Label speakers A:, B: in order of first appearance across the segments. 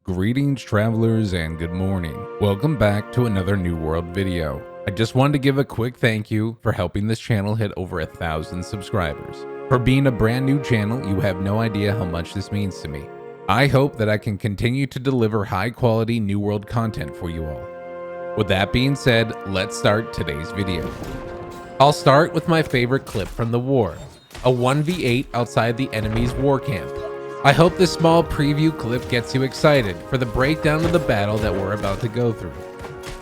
A: Greetings travelers and good morning. Welcome back to another New World video. I just wanted to give a quick thank you for helping this channel hit over 1,000 subscribers. For being a brand new channel, you have no idea how much this means to me. I hope that I can continue to deliver high quality New World content for you all. With that being said, let's start today's video. I'll start with my favorite clip from the war, a 1v8 outside the enemy's war camp. I hope this small preview clip gets you excited for the breakdown of the battle that we're about to go through.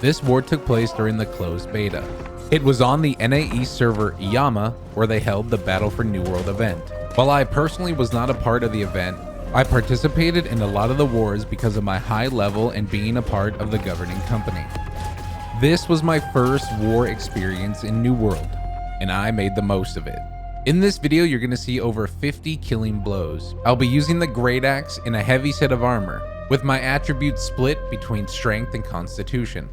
A: This war took place during the closed beta. It was on the NAE server Yama where they held the Battle for New World event. While I personally was not a part of the event, I participated in a lot of the wars because of my high level and being a part of the governing company. This was my first war experience in New World, and I made the most of it. In this video, you're going to see over 50 killing blows. I'll be using the Great Axe in a heavy set of armor, with my attributes split between Strength and Constitution.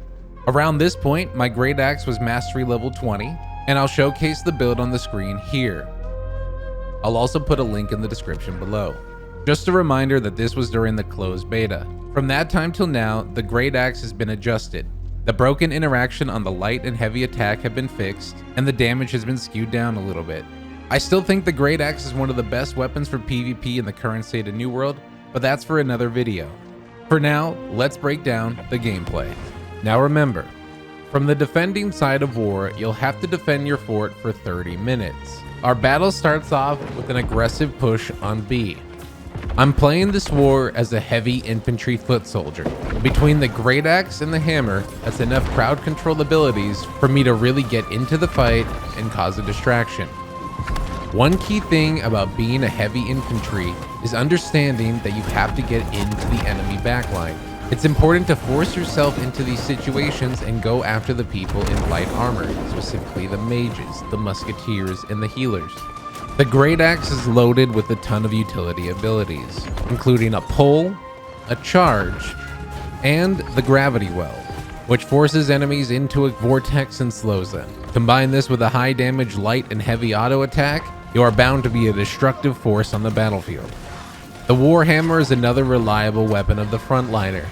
A: Around this point, my Great Axe was Mastery level 20, and I'll showcase the build on the screen here. I'll also put a link in the description below. Just a reminder that this was during the closed beta. From that time till now, the Great Axe has been adjusted. The broken interaction on the light and heavy attack have been fixed, and the damage has been skewed down a little bit. I still think the Great Axe is one of the best weapons for PvP in the current state of New World, but that's for another video. For now, let's break down the gameplay. Now remember, from the defending side of war, you'll have to defend your fort for 30 minutes. Our battle starts off with an aggressive push on B. I'm playing this war as a heavy infantry foot soldier. Between the Great Axe and the hammer, that's enough crowd control abilities for me to really get into the fight and cause a distraction. One key thing about being a heavy infantry is understanding that you have to get into the enemy backline. It's important to force yourself into these situations and go after the people in light armor, specifically the mages, the musketeers, and the healers. The Great Axe is loaded with a ton of utility abilities, including a pull, a charge, and the gravity well, which forces enemies into a vortex and slows them. Combine this with a high damage light and heavy auto attack, you are bound to be a destructive force on the battlefield. The Warhammer is another reliable weapon of the frontliner,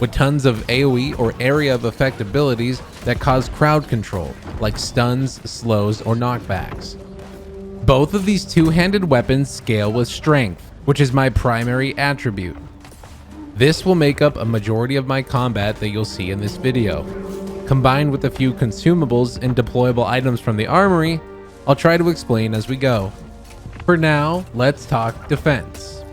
A: with tons of AoE or area of effect abilities that cause crowd control, like stuns, slows, or knockbacks. Both of these two-handed weapons scale with strength, which is my primary attribute. This will make up a majority of my combat that you'll see in this video. Combined with a few consumables and deployable items from the armory, I'll try to explain as we go. For now, let's talk defense.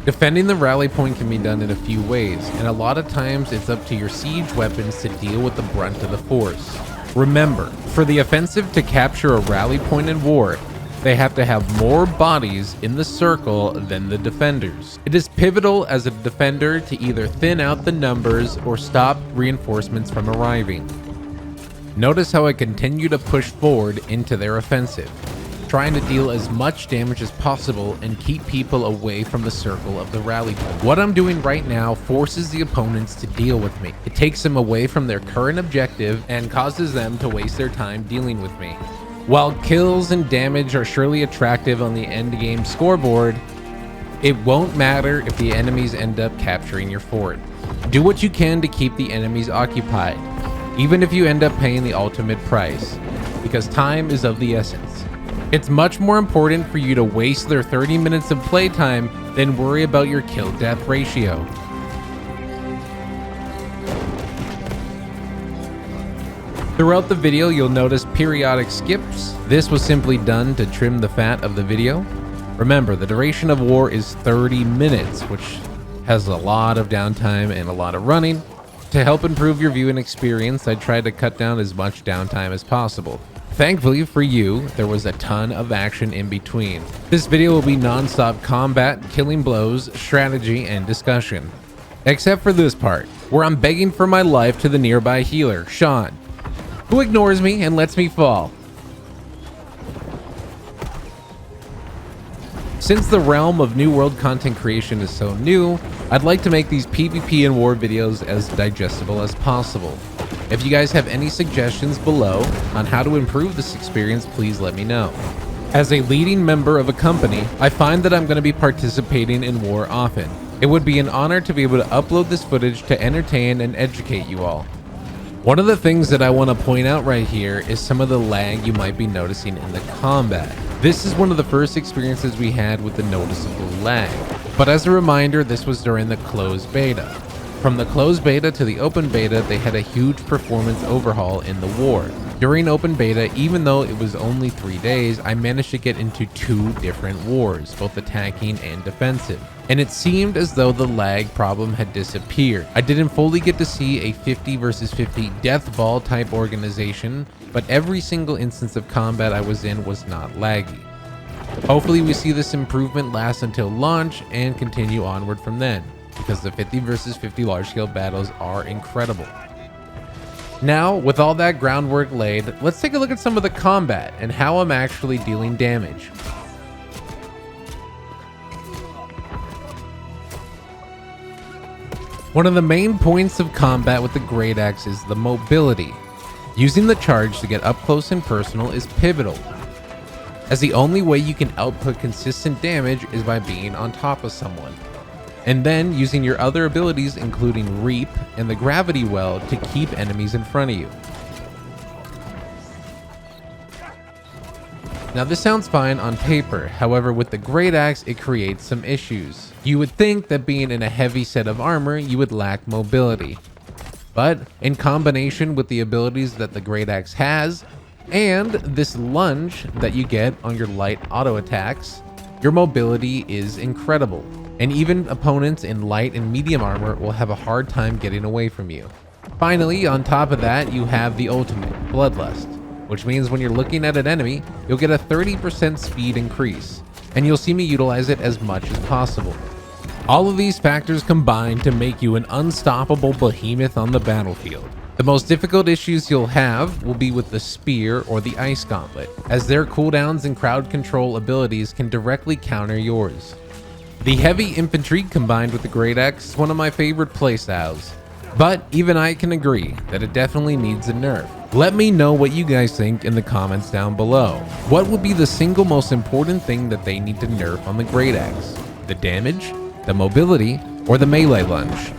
A: Defending the rally point can be done in a few ways, and a lot of times it's up to your siege weapons to deal with the brunt of the force. Remember, for the offensive to capture a rally point in war, they have to have more bodies in the circle than the defenders. It is pivotal as a defender to either thin out the numbers or stop reinforcements from arriving. Notice how I continue to push forward into their offensive, trying to deal as much damage as possible and keep people away from the circle of the rally point. What I'm doing right now forces the opponents to deal with me. It takes them away from their current objective and causes them to waste their time dealing with me. While kills and damage are surely attractive on the end game scoreboard, it won't matter if the enemies end up capturing your fort. Do what you can to keep the enemies occupied, even if you end up paying the ultimate price, because time is of the essence. It's much more important for you to waste their 30 minutes of playtime than worry about your kill-death ratio. Throughout the video, you'll notice periodic skips. This was simply done to trim the fat of the video. Remember, the duration of war is 30 minutes, which has a lot of downtime and a lot of running. To help improve your viewing experience, I tried to cut down as much downtime as possible. Thankfully for you, there was a ton of action in between. This video will be non-stop combat, killing blows, strategy, and discussion. Except for this part, where I'm begging for my life to the nearby healer, Sean, who ignores me and lets me fall. Since the realm of New World content creation is so new, I'd like to make these PvP and war videos as digestible as possible. If you guys have any suggestions below on how to improve this experience, please let me know. As a leading member of a company, I find that I'm going to be participating in war often, It would be an honor to be able to upload this footage to entertain and educate you all. One of the things that I want to point out right here is some of the lag you might be noticing in the combat. This is one of the first experiences we had with the noticeable lag. But as a reminder, this was during the closed beta. From the closed beta to the open beta, they had a huge performance overhaul in the war. During open beta, even though it was only 3 days, I managed to get into 2 different wars, both attacking and defensive. And it seemed as though the lag problem had disappeared. I didn't fully get to see a 50 versus 50 death ball type organization, but every single instance of combat I was in was not laggy. Hopefully we see this improvement last until launch and continue onward from then, because the 50 versus 50 large scale battles are incredible. Now, with all that groundwork laid, let's take a look at some of the combat and how I'm actually dealing damage. One of the main points of combat with the Great Axe is the mobility. Using the charge to get up close and personal is pivotal, as the only way you can output consistent damage is by being on top of someone, and then using your other abilities including Reap and the Gravity Well to keep enemies in front of you. Now this sounds fine on paper, however with the Great Axe it creates some issues. You would think that being in a heavy set of armor you would lack mobility, but in combination with the abilities that the Great Axe has, and this lunge that you get on your light auto attacks, your mobility is incredible, and even opponents in light and medium armor will have a hard time getting away from you. Finally, on top of that, you have the ultimate, Bloodlust, which means when you're looking at an enemy, you'll get a 30% speed increase, and you'll see me utilize it as much as possible. All of these factors combine to make you an unstoppable behemoth on the battlefield. The most difficult issues you'll have will be with the Spear or the Ice Gauntlet, as their cooldowns and crowd control abilities can directly counter yours. The Heavy Infantry combined with the Great Axe is one of my favorite playstyles, but even I can agree that it definitely needs a nerf. Let me know what you guys think in the comments down below. What would be the single most important thing that they need to nerf on the Great Axe? The damage, the mobility, or the melee lunge?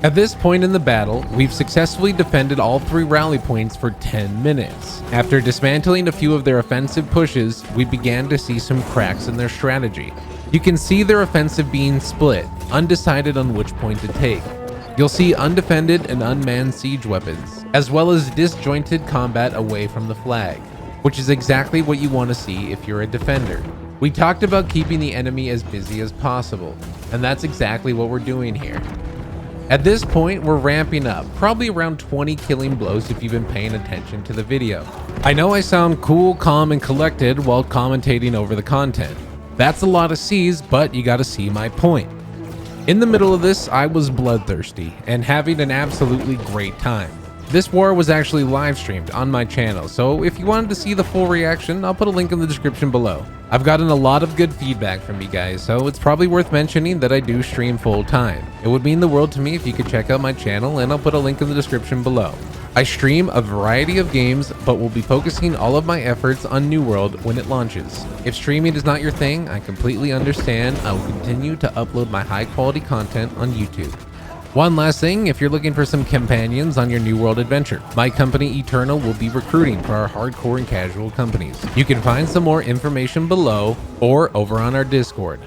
A: At this point in the battle, we've successfully defended all 3 rally points for 10 minutes. After dismantling a few of their offensive pushes, we began to see some cracks in their strategy. You can see their offensive being split, undecided on which point to take. You'll see undefended and unmanned siege weapons, as well as disjointed combat away from the flag, which is exactly what you want to see if you're a defender. We talked about keeping the enemy as busy as possible, and that's exactly what we're doing here. At this point, we're ramping up, probably around 20 killing blows if you've been paying attention to the video. I know I sound cool, calm, and collected while commentating over the content. That's a lot of C's, but you gotta see my point. In the middle of this, I was bloodthirsty and having an absolutely great time. This war was actually live streamed on my channel, so if you wanted to see the full reaction, I'll put a link in the description below. I've gotten a lot of good feedback from you guys, so it's probably worth mentioning that I do stream full time. It would mean the world to me if you could check out my channel, and I'll put a link in the description below. I stream a variety of games, but will be focusing all of my efforts on New World when it launches. If streaming is not your thing, I completely understand. I will continue to upload my high quality content on YouTube. One last thing, if you're looking for some companions on your New World adventure, my company Eternal will be recruiting for our hardcore and casual companies. You can find some more information below or over on our Discord.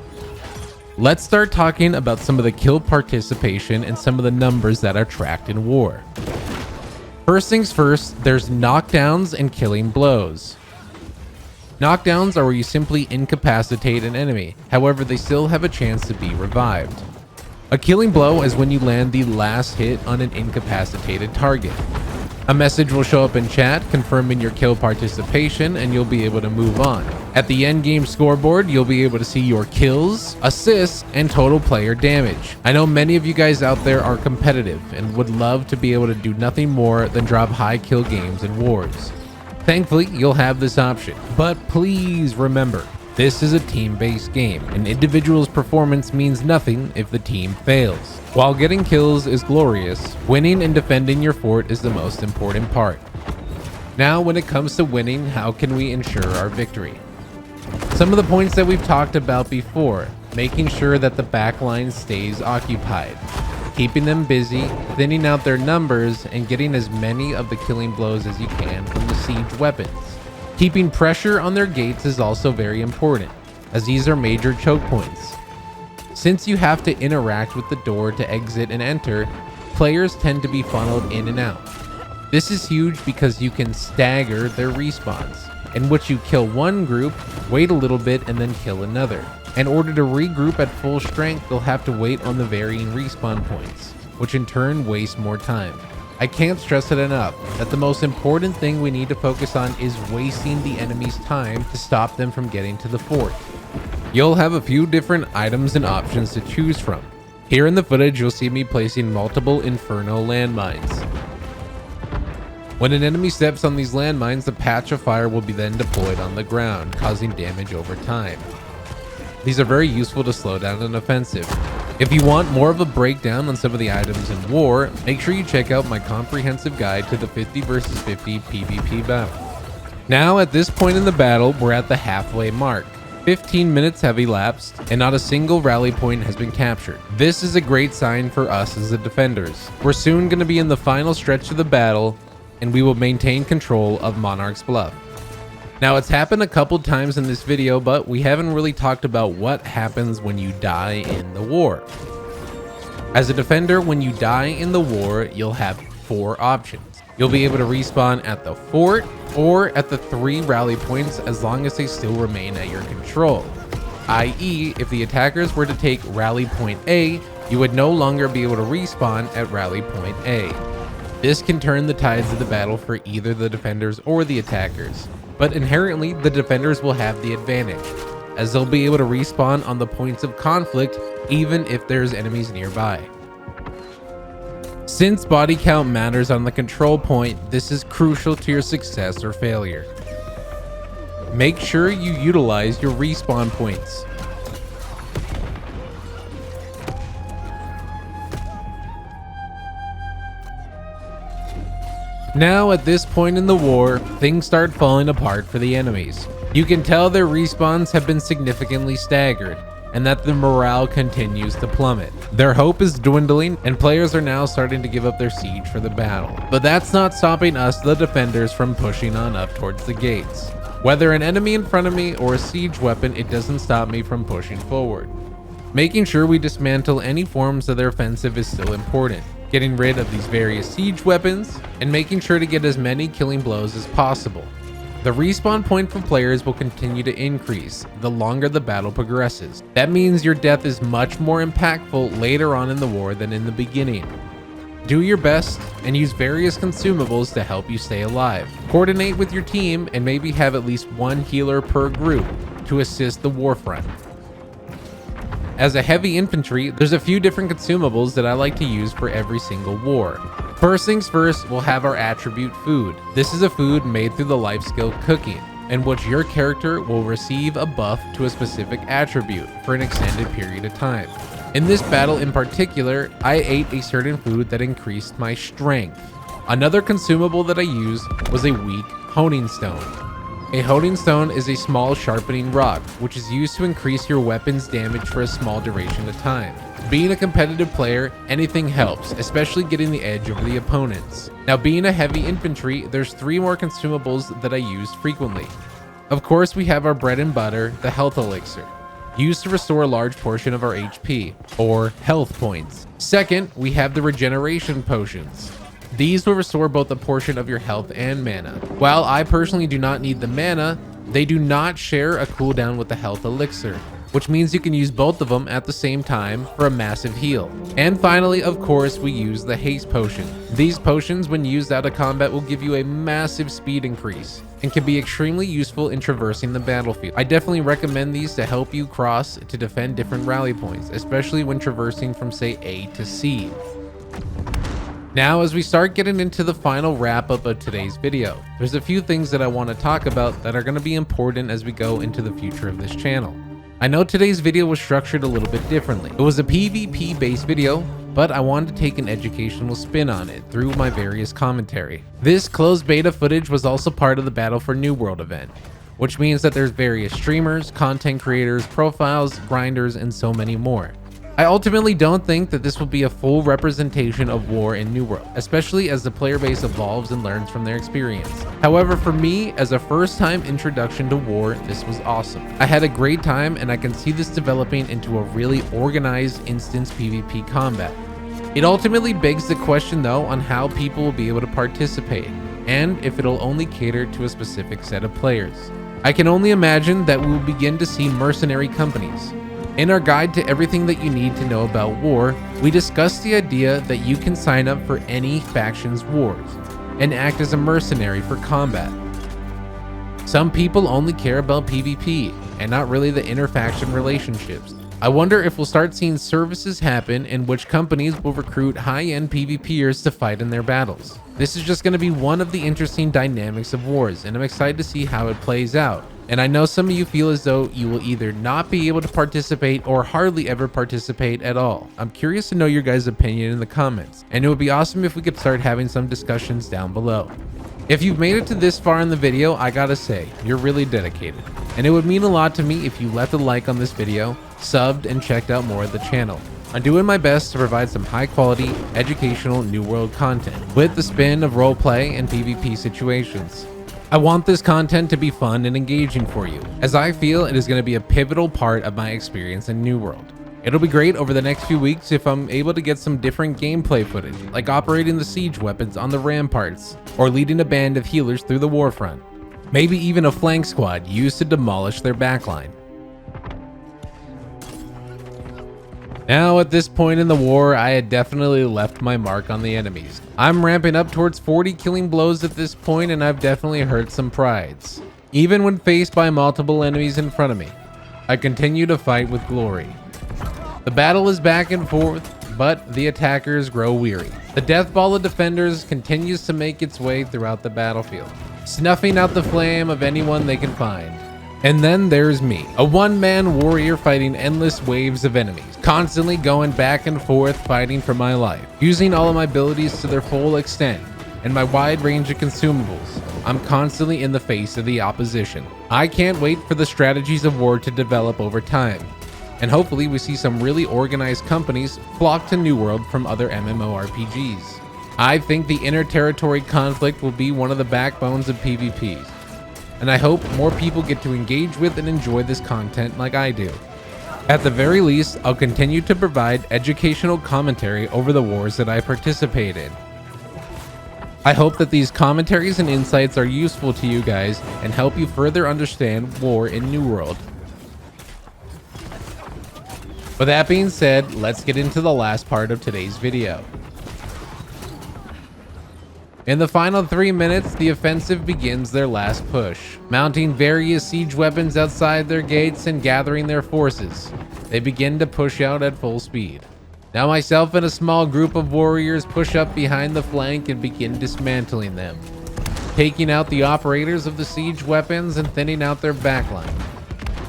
A: Let's start talking about some of the kill participation and some of the numbers that are tracked in war. First things first, there's knockdowns and killing blows. Knockdowns are where you simply incapacitate an enemy, however they still have a chance to be revived. A killing blow is when you land the last hit on an incapacitated target. A message will show up in chat confirming your kill participation, and you'll be able to move on. At the end game scoreboard, you'll be able to see your kills, assists, and total player damage. I know many of you guys out there are competitive and would love to be able to do nothing more than drop high kill games in wars. Thankfully, you'll have this option, but please remember, this is a team-based game. An individual's performance means nothing if the team fails. While getting kills is glorious, winning and defending your fort is the most important part. Now, when it comes to winning, how can we ensure our victory? Some of the points that we've talked about before. making sure that the backline stays occupied, keeping them busy, thinning out their numbers, and getting as many of the killing blows as you can from the siege weapons. Keeping pressure on their gates is also very important, as these are major choke points. Since you have to interact with the door to exit and enter, players tend to be funneled in and out. This is huge because you can stagger their respawns, in which you kill one group, wait a little bit, and then kill another. In order to regroup at full strength, they'll have to wait on the varying respawn points, which in turn wastes more time. I can't stress it enough that the most important thing we need to focus on is wasting the enemy's time to stop them from getting to the fort. You'll have a few different items and options to choose from. Here in the footage, you'll see me placing multiple Inferno landmines. When an enemy steps on these landmines, the patch of fire will be then deployed on the ground, causing damage over time. These are very useful to slow down an offensive. If you want more of a breakdown on some of the items in war, make sure you check out my comprehensive guide to the 50 vs 50 PvP battle. Now at this point in the battle, we're at the halfway mark. 15 minutes have elapsed, and not a single rally point has been captured. This is a great sign for us as the defenders. We're soon going to be in the final stretch of the battle, and we will maintain control of Monarch's Bluff. Now, it's happened a couple times in this video, but we haven't really talked about what happens when you die in the war. As a defender, when you die in the war, you'll have 4 options. You'll be able to respawn at the fort or at the 3 rally points as long as they still remain at your control. i.e., if the attackers were to take rally point A, you would no longer be able to respawn at rally point A. This can turn the tides of the battle for either the defenders or the attackers, but inherently the defenders will have the advantage, as they'll be able to respawn on the points of conflict even if there's enemies nearby. Since body count matters on the control point, this is crucial to your success or failure. Make sure you utilize your respawn points. Now at this point in the war, things start falling apart for the enemies. You can tell their respawns have been significantly staggered, and that the morale continues to plummet. Their hope is dwindling, and players are now starting to give up their siege for the battle. But that's not stopping us, the defenders, from pushing on up towards the gates. Whether an enemy in front of me or a siege weapon, it doesn't stop me from pushing forward. Making sure we dismantle any forms of their offensive is still important. Getting rid of these various siege weapons, and making sure to get as many killing blows as possible. The respawn point for players will continue to increase the longer the battle progresses. That means your death is much more impactful later on in the war than in the beginning. Do your best and use various consumables to help you stay alive. Coordinate with your team and maybe have at least 1 healer per group to assist the war front. As a heavy infantry, there's a few different consumables that I like to use for every single war. First things first, we'll have our attribute food. This is a food made through the life skill cooking, in which your character will receive a buff to a specific attribute for an extended period of time. In this battle in particular, I ate a certain food that increased my strength. Another consumable that I used was a weak honing stone. A honing stone is a small sharpening rock, which is used to increase your weapon's damage for a small duration of time. Being a competitive player, anything helps, especially getting the edge over the opponents. Now, being a heavy infantry, there's 3 more consumables that I use frequently. Of course, we have our bread and butter, the health elixir, used to restore a large portion of our HP, or health points. Second, we have the regeneration potions. These will restore both a portion of your health and mana. While I personally do not need the mana, they do not share a cooldown with the health elixir, which means you can use both of them at the same time for a massive heal. And finally, of course, we use the haste potion. These potions, when used out of combat, will give you a massive speed increase and can be extremely useful in traversing the battlefield. I definitely recommend these to help you cross to defend different rally points, especially when traversing from, say, A to C. Now, as we start getting into the final wrap up of today's video, there's a few things that I want to talk about that are going to be important as we go into the future of this channel. I know today's video was structured a little bit differently. It was a PvP based video, but I wanted to take an educational spin on it through my various commentary. This closed beta footage was also part of the Battle for New World event, which means that there's various streamers, content creators, profiles, grinders, and so many more. I ultimately don't think that this will be a full representation of war in New World, especially as the player base evolves and learns from their experience. However, for me, as a first-time introduction to war, this was awesome. I had a great time, and I can see this developing into a really organized instance PvP combat. It ultimately begs the question though on how people will be able to participate, and if it'll only cater to a specific set of players. I can only imagine that we will begin to see mercenary companies. In our guide to everything that you need to know about war, we discussed the idea that you can sign up for any faction's wars and act as a mercenary for combat. Some people only care about PvP and not really the inter-faction relationships. I wonder if we'll start seeing services happen in which companies will recruit high-end PvPers to fight in their battles. This is just going to be one of the interesting dynamics of wars, and I'm excited to see how it plays out. And I know some of you feel as though you will either not be able to participate or hardly ever participate at all. I'm curious to know your guys' opinion in the comments, and it would be awesome if we could start having some discussions down below. If you've made it to this far in the video, I gotta say, you're really dedicated. And it would mean a lot to me if you left a like on this video, subbed, and checked out more of the channel. I'm doing my best to provide some high quality, educational New World content with the spin of roleplay and PvP situations. I want this content to be fun and engaging for you, as I feel it is going to be a pivotal part of my experience in New World. It'll be great over the next few weeks if I'm able to get some different gameplay footage, like operating the siege weapons on the ramparts, or leading a band of healers through the warfront. Maybe even a flank squad used to demolish their backline. Now at this point in the war, I had definitely left my mark on the enemies. I'm ramping up towards 40 killing blows at this point, and I've definitely hurt some prides. Even when faced by multiple enemies in front of me, I continue to fight with glory. The battle is back and forth, but the attackers grow weary. The death ball of defenders continues to make its way throughout the battlefield, snuffing out the flame of anyone they can find. And then there's me, a one-man warrior fighting endless waves of enemies, constantly going back and forth fighting for my life, using all of my abilities to their full extent, and my wide range of consumables. I'm constantly in the face of the opposition. I can't wait for the strategies of war to develop over time, and hopefully we see some really organized companies flock to New World from other MMORPGs. I think the inter-territory conflict will be one of the backbones of PvPs, and I hope more people get to engage with and enjoy this content like I do. At the very least, I'll continue to provide educational commentary over the wars that I participate in. I hope that these commentaries and insights are useful to you guys and help you further understand war in New World. With that being said, let's get into the last part of today's video. In the final 3 minutes, the offensive begins their last push. Mounting various siege weapons outside their gates and gathering their forces, they begin to push out at full speed. Now myself and a small group of warriors push up behind the flank and begin dismantling them, taking out the operators of the siege weapons and thinning out their backline,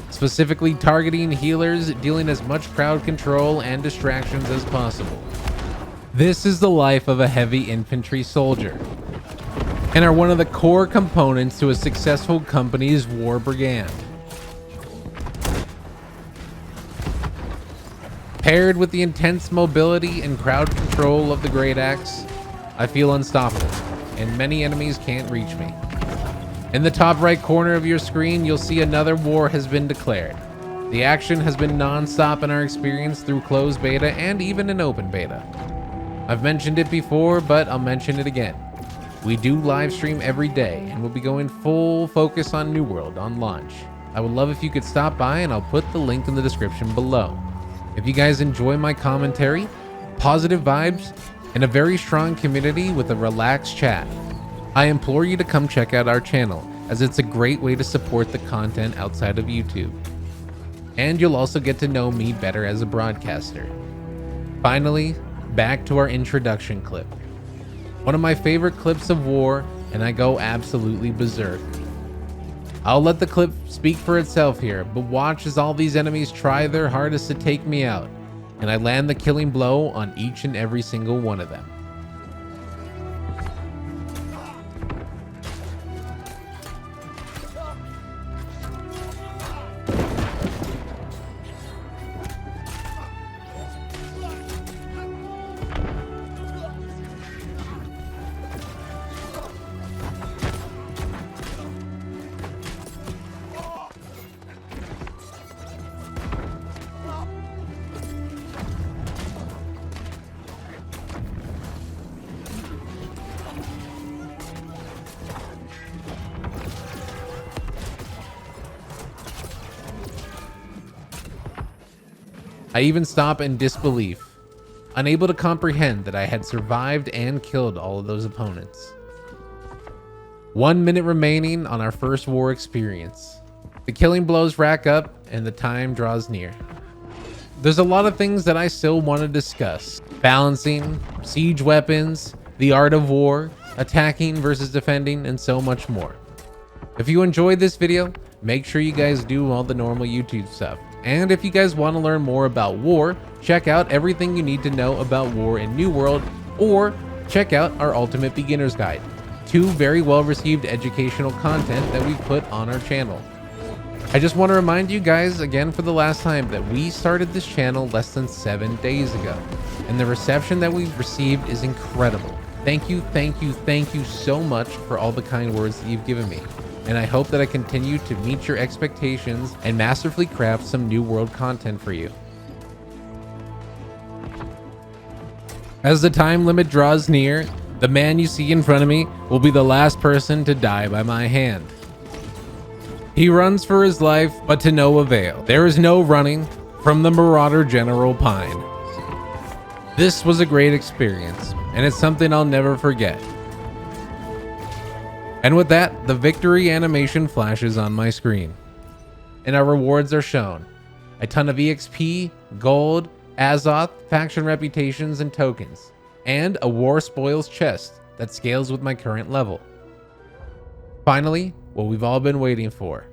A: specifically targeting healers, dealing as much crowd control and distractions as possible. This is the life of a heavy infantry soldier, and are one of the core components to a successful company's war brigade. Paired with the intense mobility and crowd control of the Great Axe, I feel unstoppable, and many enemies can't reach me. In the top right corner of your screen, you'll see another war has been declared. The action has been non-stop in our experience through closed beta and even in open beta. I've mentioned it before, but I'll mention it again. We do live stream every day, and we'll be going full focus on New World on launch. I would love if you could stop by, and I'll put the link in the description below. If you guys enjoy my commentary, positive vibes, and a very strong community with a relaxed chat, I implore you to come check out our channel, as it's a great way to support the content outside of YouTube. And you'll also get to know me better as a broadcaster. Finally, back to our introduction clip. One of my favorite clips of war, and I go absolutely berserk. I'll let the clip speak for itself here, but watch as all these enemies try their hardest to take me out, and I land the killing blow on each and every single one of them. I even stop in disbelief, unable to comprehend that I had survived and killed all of those opponents. 1 minute remaining on our first war experience. The killing blows rack up and the time draws near. There's a lot of things that I still want to discuss. Balancing, siege weapons, the art of war, attacking versus defending, and so much more. If you enjoyed this video, make sure you guys do all the normal YouTube stuff. And if you guys want to learn more about war, check out everything you need to know about war in New World, or check out our Ultimate Beginner's Guide. 2 very well received educational content that we put on our channel. I just want to remind you guys again for the last time that we started this channel less than 7 days ago, and the reception that we've received is incredible. Thank you so much for all the kind words that you've given me, and I hope that I continue to meet your expectations and masterfully craft some New World content for you. As the time limit draws near, the man you see in front of me will be the last person to die by my hand. He runs for his life, but to no avail. There is no running from the Marauder General Pine. This was a great experience, and it's something I'll never forget. And with that, the victory animation flashes on my screen, and our rewards are shown. A ton of EXP, gold, Azoth, faction reputations, and tokens, and a war spoils chest that scales with my current level. Finally, what we've all been waiting for,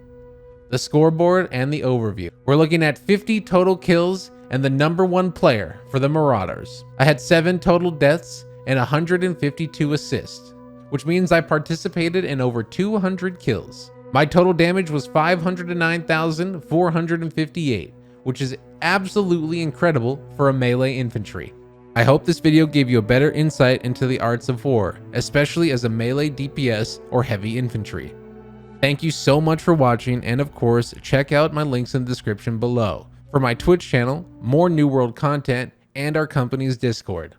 A: the scoreboard and the overview. We're looking at 50 total kills and the #1 player for the Marauders. I had 7 total deaths and 152 assists, which means I participated in over 200 kills. My total damage was 509,458, which is absolutely incredible for a melee infantry. I hope this video gave you a better insight into the arts of war, especially as a melee DPS or heavy infantry. Thank you so much for watching, and of course, check out my links in the description below for my Twitch channel, more New World content, and our company's Discord.